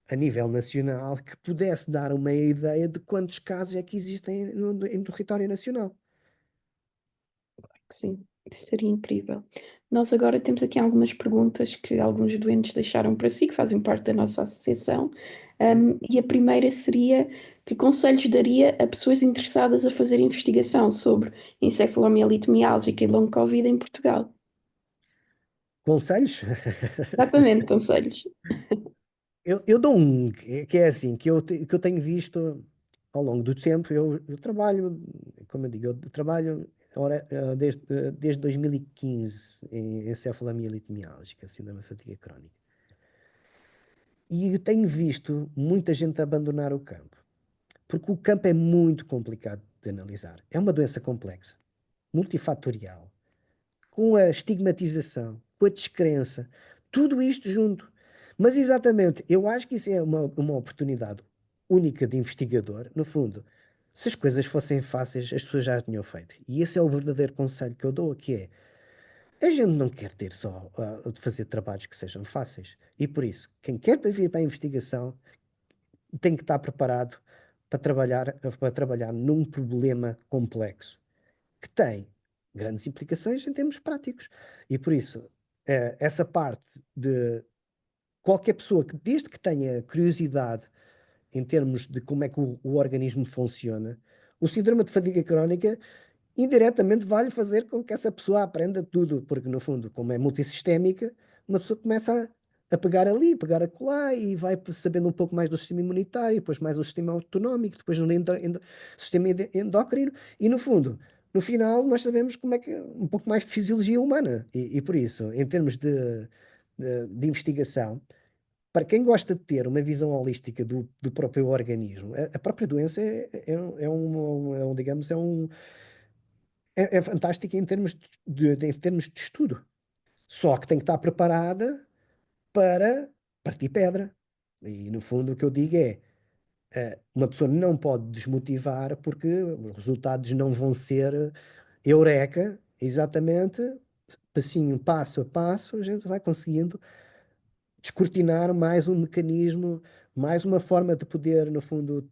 a nível nacional que pudesse dar uma ideia de quantos casos é que existem em território nacional. Que sim, isso seria incrível. Nós agora temos aqui algumas perguntas que alguns doentes deixaram para si, que fazem parte da nossa associação. E a primeira seria: que conselhos daria a pessoas interessadas a fazer investigação sobre encefalomielite miálgica e long Covid em Portugal? Conselhos? Exatamente, conselhos. Eu dou um, que é assim, que eu tenho visto ao longo do tempo. Eu trabalho, como eu digo, eu trabalho desde 2015 em encefalomielite miálgica, síndrome de fatiga crónica. E eu tenho visto muita gente abandonar o campo, porque o campo é muito complicado de analisar. É uma doença complexa, multifatorial, com a estigmatização, com a descrença, tudo isto junto. Mas exatamente, eu acho que isso é uma oportunidade única de investigador. No fundo, se as coisas fossem fáceis, as pessoas já as tinham feito. E esse é o verdadeiro conselho que eu dou, que é, a gente não quer ter só de fazer trabalhos que sejam fáceis. E por isso, quem quer vir para a investigação tem que estar preparado para trabalhar num problema complexo, que tem grandes implicações em termos práticos. E por isso, essa parte de qualquer pessoa que, desde que tenha curiosidade em termos de como é que o organismo funciona, o síndrome de fadiga crónica indiretamente vai-lhe fazer com que essa pessoa aprenda tudo, porque no fundo, como é multissistémica, uma pessoa começa a pegar ali, pegar acolá e vai sabendo um pouco mais do sistema imunitário, depois mais o sistema autonómico, depois o sistema endócrino e no fundo, no final nós sabemos como é que um pouco mais de fisiologia humana e por isso, em termos de investigação, para quem gosta de ter uma visão holística do próprio organismo, a própria doença digamos, é fantástica em termos em termos de estudo. Só que tem que estar preparada para partir pedra. E, no fundo, o que eu digo é, uma pessoa não pode desmotivar porque os resultados não vão ser eureka, exatamente, passinho, passo a passo, a gente vai conseguindo descortinar mais um mecanismo, mais uma forma de poder, no fundo,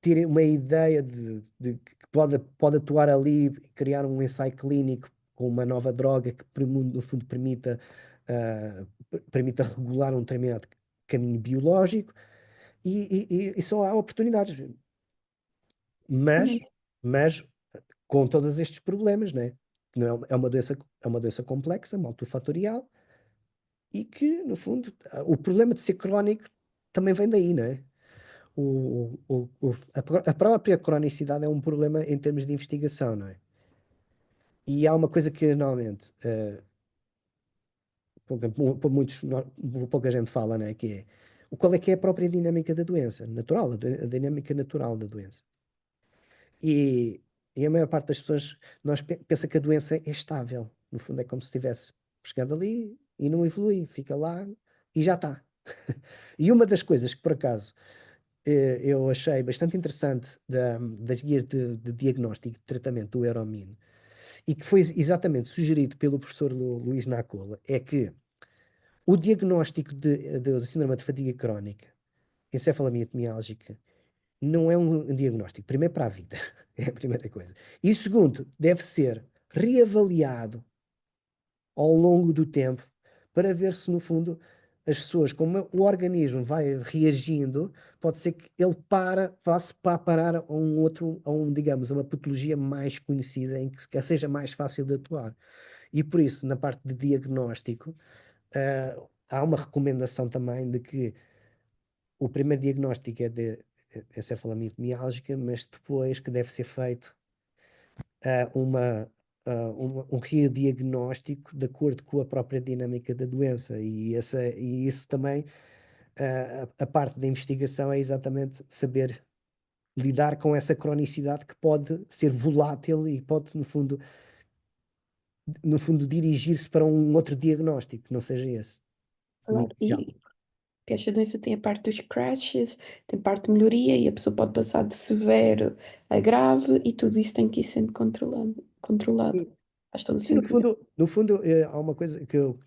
ter uma ideia de que pode atuar ali, criar um ensaio clínico com uma nova droga que, no fundo, permita regular um determinado caminho biológico e só há oportunidades. Mas, Exatamente. mas com todos estes problemas, né? Não é uma doença complexa, multifatorial e que, no fundo, o problema de ser crónico também vem daí, né? A própria cronicidade é um problema em termos de investigação, não é? E há uma coisa que normalmente pouca gente fala, né? Que é qual é que é a própria dinâmica da doença, natural, a dinâmica natural da doença. E, e a maior parte das pessoas pensa que a doença é estável. No fundo, é como se estivesse chegando ali e não evolui, fica lá e já está. E uma das coisas que, por acaso, eu achei bastante interessante das guias de diagnóstico e de tratamento do Euromin e que foi exatamente sugerido pelo professor Luís Nacola, é que o diagnóstico de síndrome de fadiga crónica, encefalomialgia não é um diagnóstico, primeiro para a vida, é a primeira coisa. E segundo, deve ser reavaliado ao longo do tempo para ver se, no fundo, as pessoas, como o organismo vai reagindo, pode ser que ele vá-se parar a um outro, digamos, a uma patologia mais conhecida, em que seja mais fácil de atuar. E por isso, na parte de diagnóstico, há uma recomendação também de que o primeiro diagnóstico é de encefalite miálgica, mas depois que deve ser feito uma, um rediagnóstico de acordo com a própria dinâmica da doença. E isso também, a parte da investigação é exatamente saber lidar com essa cronicidade que pode ser volátil e pode, no fundo dirigir-se para um outro diagnóstico, que não seja esse, o Claro. inicial. Que esta doença tem a parte dos crashes, tem parte de melhoria e a pessoa pode passar de severo a grave e tudo isso tem que ir sendo controlado. E, Faz todo o sim, no sentido. fundo, no fundo há uma coisa que eu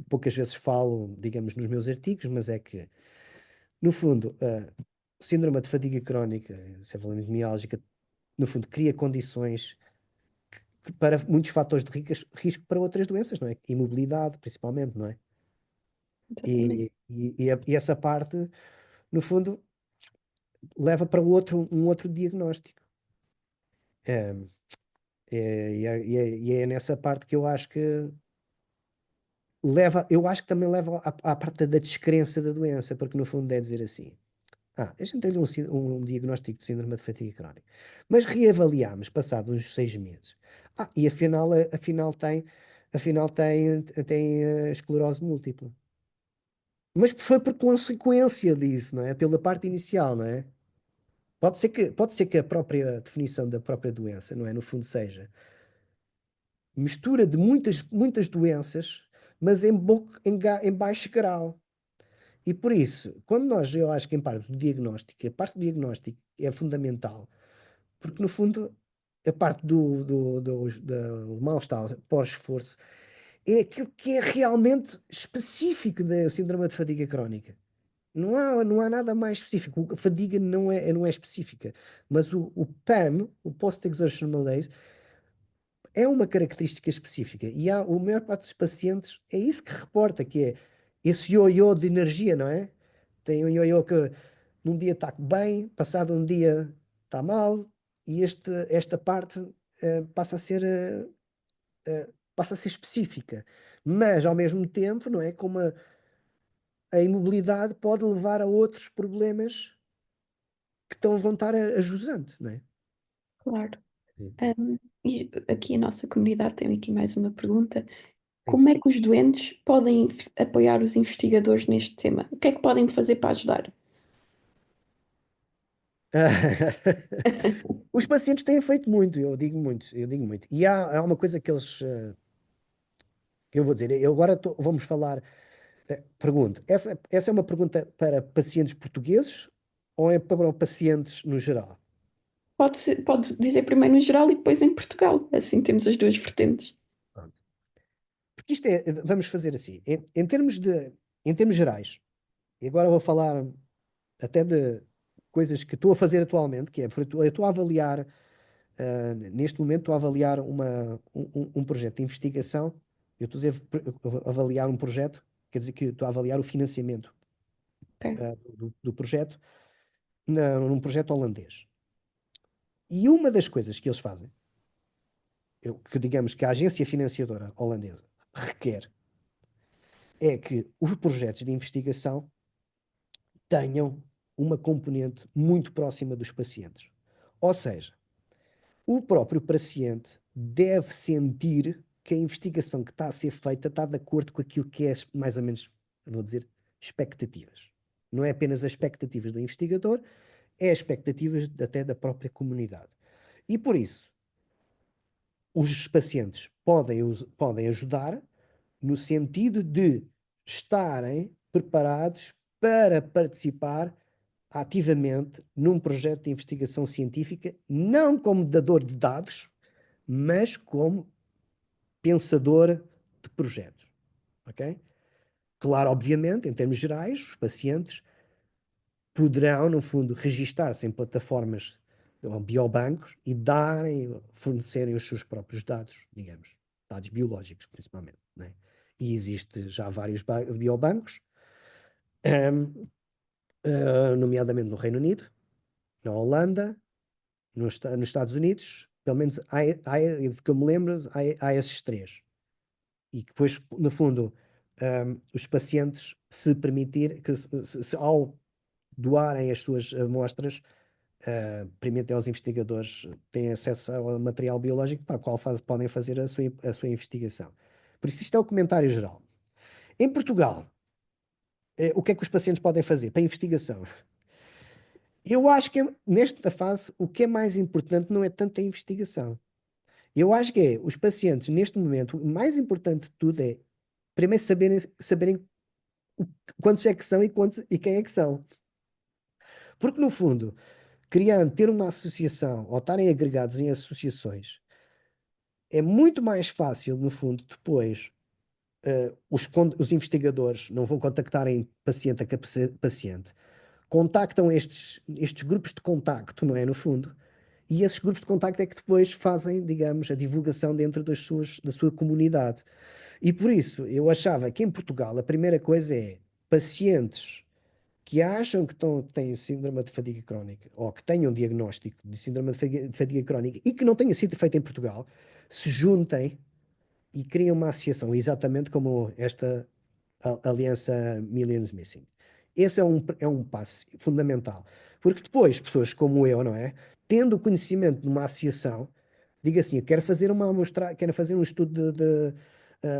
poucas vezes falo, digamos, nos meus artigos, mas é que, no fundo, síndrome de fadiga crónica, cefalomialgia, no fundo, cria condições para muitos fatores de risco para outras doenças, não é? Imobilidade, principalmente, não é? Exatamente. E essa parte, no fundo, leva para um outro diagnóstico. É, e é nessa parte que eu acho que eu acho que também leva à parte da descrença da doença, porque no fundo é dizer assim, a gente tem um diagnóstico de síndrome de fatiga crónica, mas reavaliámos passado uns 6 meses. E afinal tem esclerose múltipla. Mas foi por consequência disso, não é? Pela parte inicial, não é? Pode ser que a própria definição da própria doença, não é? No fundo seja mistura de muitas doenças, mas em baixo grau. E por isso, eu acho que em parte do diagnóstico, a parte do diagnóstico é fundamental, porque no fundo, a parte do mal-estar pós-esforço é aquilo que é realmente específico da síndrome de fadiga crónica. Não há nada mais específico. A fadiga não é específica. Mas o PAM, o Post-Exertional Malaise, é uma característica específica. E a maior parte dos pacientes é isso que reporta, que é esse ioiô de energia, não é? Tem um ioiô que num dia está bem, passado um dia está mal, e esta parte passa a ser, passa a ser específica. Mas, ao mesmo tempo, não é? Como a imobilidade pode levar a outros problemas vão estar a jusante, não é? Claro. Sim. E aqui a nossa comunidade tem aqui mais uma pergunta. Sim. Como é que os doentes podem apoiar os investigadores neste tema? O que é que podem fazer para ajudar? Os pacientes têm feito muito, eu digo muito, eu digo muito. E há uma coisa que que eu vou dizer, eu agora vamos falar, pergunto, essa é uma pergunta para pacientes portugueses ou é para pacientes no geral? Pode dizer primeiro no geral e depois em Portugal. Assim temos as duas vertentes. Pronto. Porque vamos fazer assim, em termos gerais, e agora vou falar até de coisas que estou a fazer atualmente, que é, eu estou a avaliar, neste momento estou a avaliar um projeto de investigação, eu estou a dizer, avaliar um projeto, quer dizer que estou a avaliar o financiamento, Ok, do projeto, num projeto holandês. E uma das coisas que eles fazem, que digamos que a agência financiadora holandesa requer, é que os projetos de investigação tenham uma componente muito próxima dos pacientes. Ou seja, o próprio paciente deve sentir que a investigação que está a ser feita está de acordo com aquilo que é, mais ou menos, vou dizer, expectativas. Não é apenas as expectativas do investigador, é as expectativas até da própria comunidade. E por isso, os pacientes podem ajudar no sentido de estarem preparados para participar ativamente num projeto de investigação científica, não como dador de dados, mas como pensador de projetos. Ok? Claro, obviamente, em termos gerais, os pacientes poderão, no fundo, registar-se em plataformas ou biobancos e fornecerem os seus próprios dados, digamos, dados biológicos principalmente. Né? E existe já vários biobancos, nomeadamente no Reino Unido, na Holanda, nos Estados Unidos, pelo menos que eu me lembro, há esses três. E que depois, no fundo, os pacientes, se permitir, que ao doarem as suas amostras, permitem aos investigadores têm acesso ao material biológico para o qual podem fazer a sua investigação. Por isso, isto é o comentário geral. Em Portugal, o que é que os pacientes podem fazer para a investigação? Eu acho que nesta fase o que é mais importante não é tanto a investigação. Eu acho que os pacientes, neste momento, o mais importante de tudo é primeiro saberem quantos é que são e quem é que são. Porque, no fundo, ter uma associação ou estarem agregados em associações é muito mais fácil, no fundo, depois os investigadores não vão contactar em paciente a paciente, contactam estes grupos de contacto, não é? No fundo. E esses grupos de contacto é que depois fazem, digamos, a divulgação dentro da sua comunidade. E por isso, eu achava que em Portugal a primeira coisa é pacientes que acham que têm síndrome de fadiga crónica ou que tenham um diagnóstico de síndrome de fadiga crónica e que não tenha sido feito em Portugal, se juntem e criem uma associação, exatamente como esta Aliança Millions Missing. Esse é um passo fundamental. Porque depois, pessoas como eu, não é? Tendo o conhecimento de uma associação, diga assim, eu quero fazer quero fazer um estudo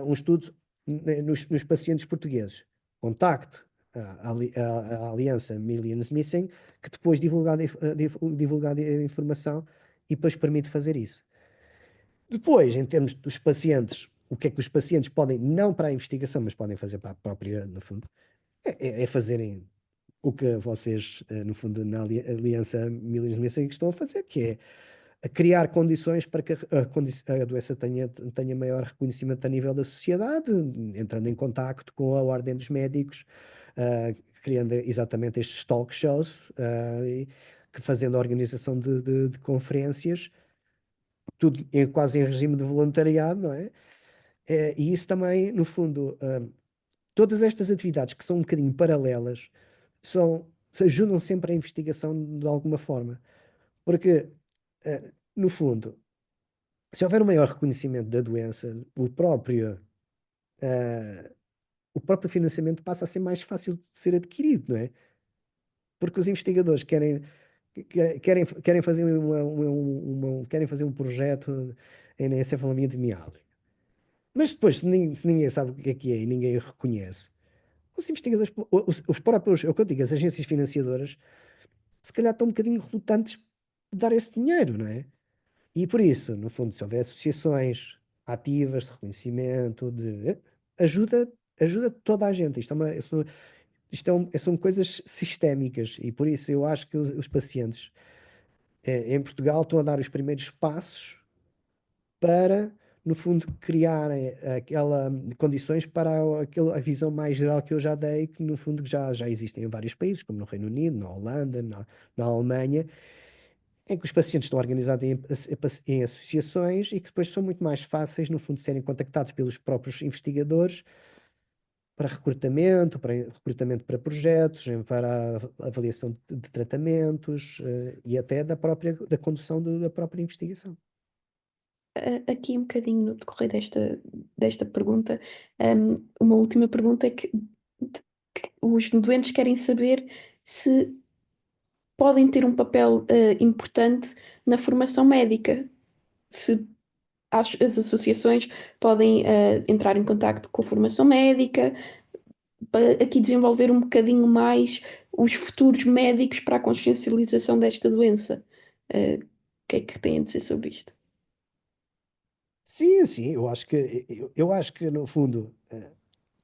um estudo nos pacientes portugueses. Contacte a Aliança Millions Missing, que depois divulgar a informação e depois permite fazer isso. Depois, em termos dos pacientes, o que é que os pacientes podem, não para a investigação, mas podem fazer para a própria, no fundo, é fazerem o que vocês, no fundo, na Aliança Milênios Messiânicos estão a fazer, que é a criar condições para que a doença tenha maior reconhecimento a nível da sociedade, entrando em contacto com a ordem dos médicos, criando exatamente estes talk shows, que fazendo a organização de conferências, tudo quase em regime de voluntariado, não é? E isso também, no fundo, todas estas atividades que são um bocadinho paralelas, ajudam sempre a investigação de alguma forma. Porque, no fundo, se houver um maior reconhecimento da doença, eh, o próprio financiamento passa a ser mais fácil de ser adquirido, não é? Porque os investigadores querem fazer querem fazer um projeto em encefalomiomia. Mas depois, se ninguém sabe o que é e ninguém o reconhece, os investigadores, os próprios, é o que eu digo, as agências financiadoras, se calhar estão um bocadinho relutantes de dar esse dinheiro, não é? E por isso, no fundo, se houver associações ativas de reconhecimento, ajuda, ajuda toda a gente. São coisas sistémicas e por isso eu acho que os pacientes em Portugal estão a dar os primeiros passos para, no fundo, criarem aquela condições para a visão mais geral que eu já dei, que no fundo já existem em vários países, como no Reino Unido, na Holanda, na Alemanha, em que os pacientes estão organizados em associações e que depois são muito mais fáceis, no fundo, de serem contactados pelos próprios investigadores para recrutamento para projetos, para a avaliação de tratamentos, e até da condução da própria investigação. Aqui um bocadinho no decorrer desta pergunta, uma última pergunta é que os doentes querem saber se podem ter um papel importante na formação médica, se as associações podem entrar em contacto com a formação médica, para aqui desenvolver um bocadinho mais os futuros médicos para a consciencialização desta doença. O que é que têm a dizer sobre isto? Sim, sim, eu acho que no fundo,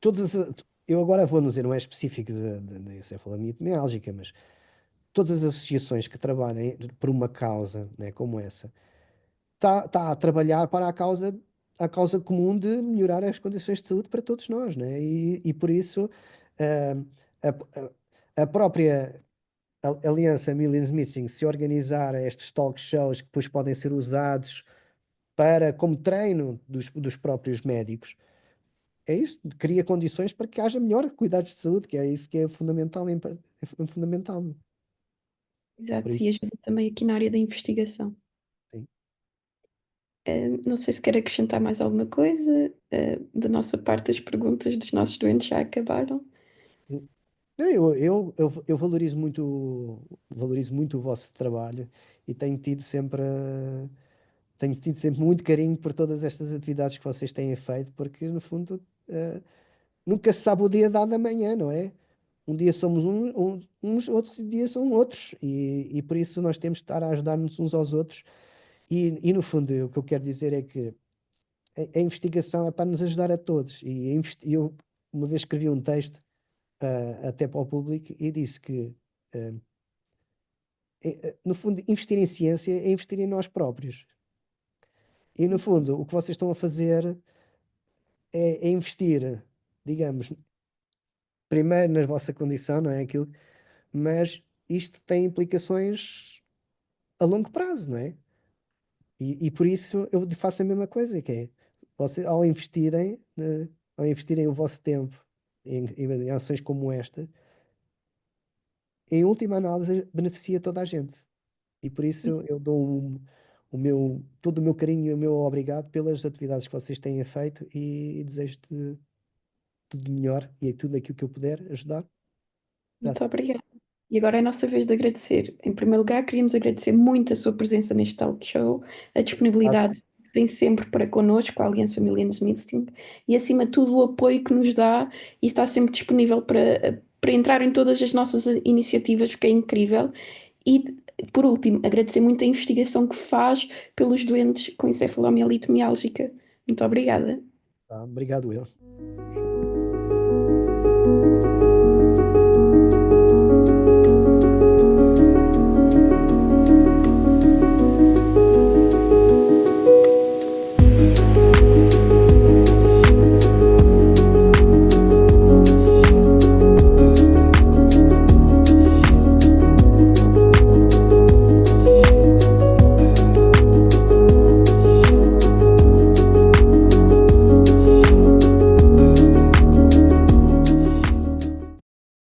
todas a- eu agora vou dizer, não é específico da encefalomialgia, mas todas as associações que trabalhem por uma causa, né, como essa, tá a trabalhar para a causa comum de melhorar as condições de saúde para todos nós, né? E por isso, eh, a própria Aliança Millions Missing se organizar estes talk shows que depois podem ser usados como treino dos próprios médicos, é isso, cria condições para que haja melhor cuidados de saúde, que é isso que é fundamental, é fundamental. Por Exato, isso, e ajuda também aqui na área da investigação. sim. Não sei se quer acrescentar mais alguma coisa. Da nossa parte, as perguntas dos nossos doentes já acabaram. Sim. Não, eu valorizo muito o vosso trabalho e tenho tido sempre muito carinho por todas estas atividades que vocês têm feito, porque no fundo, nunca se sabe o dia dado amanhã, não é? Um dia somos uns, outros dias são outros, e por isso nós temos de estar a ajudar-nos uns aos outros. E no fundo, o que eu quero dizer é que a investigação é para nos ajudar a todos. E eu uma vez escrevi um texto, até para o público, e disse que, ah, no fundo, investir em ciência é investir em nós próprios. E no fundo, o que vocês estão a fazer é investir, digamos, primeiro na vossa condição, não é aquilo, mas isto tem implicações a longo prazo, não é? E por isso eu faço a mesma coisa, que é, ao investirem, ao investirem o vosso tempo em ações como esta, em última análise beneficia toda a gente. E por isso eu dou todo o meu carinho e o meu obrigado pelas atividades que vocês têm feito e desejo-te tudo de melhor e tudo aquilo que eu puder ajudar. Dá. Muito obrigada. E agora é a nossa vez de agradecer. Em primeiro lugar, queríamos agradecer muito a sua presença neste talk show, a disponibilidade que tem sempre para connosco, a Aliança Millennium Meeting, e acima de tudo o apoio que nos dá e está sempre disponível para entrar em todas as nossas iniciativas, que é incrível. E por último, agradecer muito a investigação que faz pelos doentes com encefalomielite miálgica. Muito obrigada. Tá? Obrigado, eu.